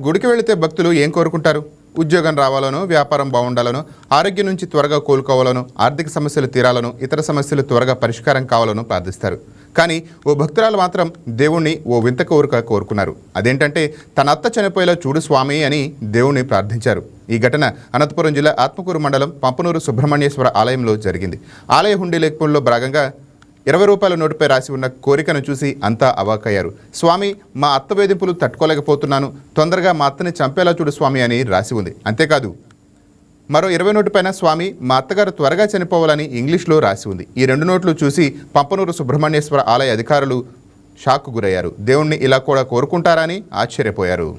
గుడికి వెళితే భక్తులు ఏం కోరుకుంటారు? ఉద్యోగం రావాలనో, వ్యాపారం బాగుండాలనో, ఆరోగ్యం నుంచి త్వరగా కోలుకోవాలనో, ఆర్థిక సమస్యలు తీరాలనో, ఇతర సమస్యలు త్వరగా పరిష్కారం కావాలనో ప్రార్థిస్తారు. కానీ ఓ భక్తురాలు మాత్రం దేవుణ్ణి ఓ వింత కోరిక కోరుకున్నారు. అదేంటంటే తన అత్త చనిపోయేలా చూడు స్వామి అని దేవుణ్ణి ప్రార్థించారు. ఈ ఘటన అనంతపురం జిల్లా ఆత్మకూరు మండలం పంపనూరు సుబ్రహ్మణ్యేశ్వర ఆలయంలో జరిగింది. ఆలయ హుండీ లెక్కంలో భాగంగా 20 రూపాయల నోటుపై రాసి ఉన్న కోరికను చూసి అంతా అవాక్కయ్యారు. స్వామి, మా అత్త వేధింపులు తట్టుకోలేకపోతున్నాను, తొందరగా మా అత్తని చంపేలా చూడు స్వామి అని రాసి ఉంది. అంతేకాదు మరో 20 నోటు పైన స్వామి, మా అత్తగారు త్వరగా చనిపోవాలని ఇంగ్లీష్లో రాసి ఉంది. ఈ 2 నోట్లు చూసి పంపనూరు సుబ్రహ్మణ్యేశ్వర ఆలయ అధికారులు షాక్కు గురయ్యారు. దేవుణ్ణి ఇలా కూడా కోరుకుంటారా అని ఆశ్చర్యపోయారు.